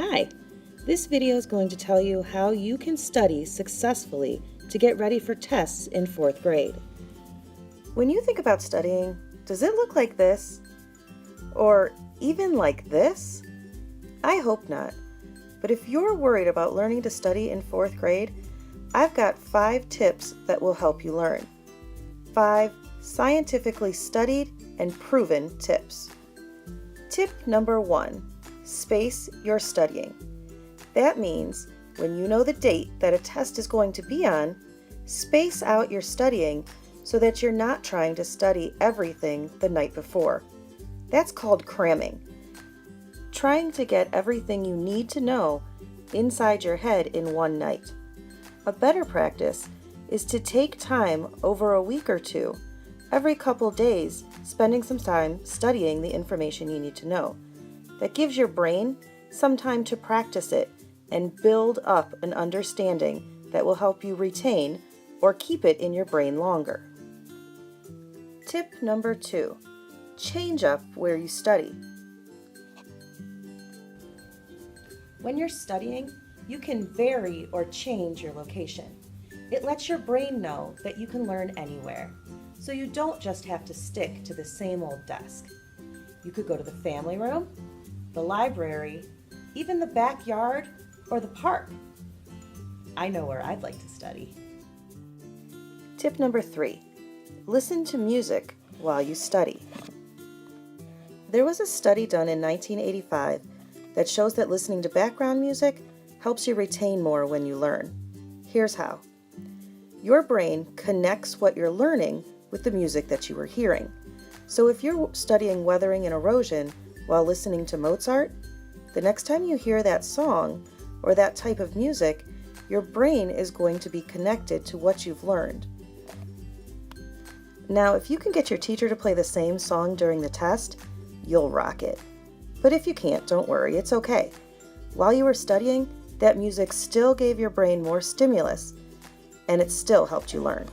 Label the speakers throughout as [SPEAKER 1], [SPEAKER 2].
[SPEAKER 1] Hi, this video is going to tell you how you can study successfully to get ready for tests in 4th grade. When you think about studying, does it look like this? Or even like this? I hope not. But if you're worried about learning to study in 4th grade, I've got 5 tips that will help you learn. 5 scientifically studied and proven tips. Tip number 1. Space your studying. That means when you know the date that a test is going to be on, space out your studying so that you're not trying to study everything the night before. That's called cramming. Trying to get everything you need to know inside your head in one night. A better practice is to take time over a week or two, every couple days, spending some time studying the information you need to know. That gives your brain some time to practice it and build up an understanding that will help you retain or keep it in your brain longer. Tip number 2, change up where you study. When you're studying, you can vary or change your location. It lets your brain know that you can learn anywhere, so you don't just have to stick to the same old desk. You could go to the family room, the library, even the backyard, or the park. I know where I'd like to study. Tip number 3, listen to music while you study. There was a study done in 1985 that shows that listening to background music helps you retain more when you learn. Here's how. Your brain connects what you're learning with the music that you were hearing. So if you're studying weathering and erosion while listening to Mozart, the next time you hear that song or that type of music, your brain is going to be connected to what you've learned. Now, if you can get your teacher to play the same song during the test, you'll rock it. But if you can't, don't worry, it's okay. While you were studying, that music still gave your brain more stimulus, and it still helped you learn.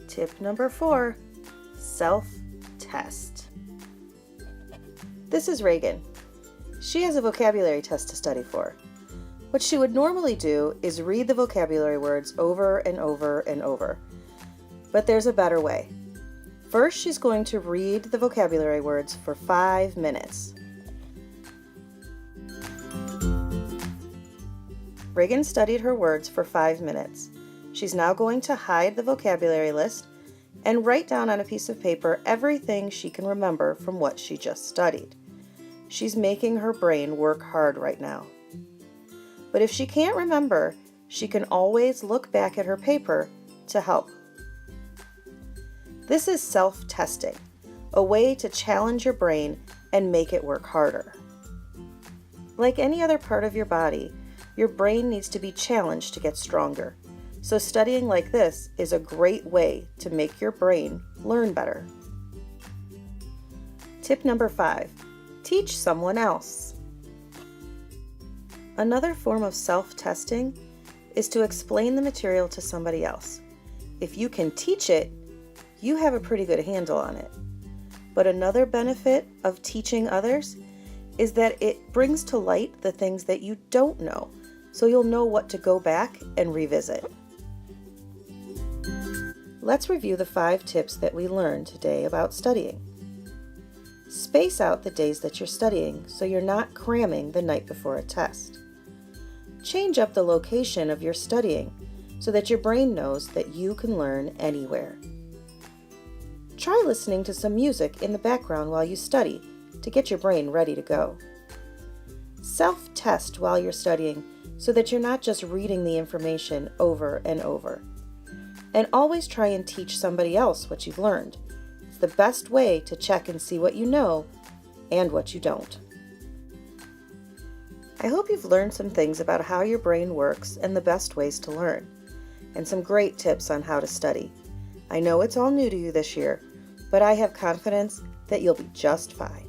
[SPEAKER 1] Tip number 4, self-test. This is Reagan. She has a vocabulary test to study for. What she would normally do is read the vocabulary words over and over and over. But there's a better way. First, she's going to read the vocabulary words for 5 minutes. Reagan studied her words for 5 minutes. She's now going to hide the vocabulary list and write down on a piece of paper everything she can remember from what she just studied. She's making her brain work hard right now. But if she can't remember, she can always look back at her paper to help. This is self-testing, a way to challenge your brain and make it work harder. Like any other part of your body, your brain needs to be challenged to get stronger. So studying like this is a great way to make your brain learn better. Tip number 5, teach someone else. Another form of self-testing is to explain the material to somebody else. If you can teach it, you have a pretty good handle on it. But another benefit of teaching others is that it brings to light the things that you don't know, so you'll know what to go back and revisit. Let's review the 5 tips that we learned today about studying. Space out the days that you're studying so you're not cramming the night before a test. Change up the location of your studying so that your brain knows that you can learn anywhere. Try listening to some music in the background while you study to get your brain ready to go. Self-test while you're studying so that you're not just reading the information over and over. And always try and teach somebody else what you've learned. It's the best way to check and see what you know and what you don't. I hope you've learned some things about how your brain works and the best ways to learn, and some great tips on how to study. I know it's all new to you this year, but I have confidence that you'll be just fine.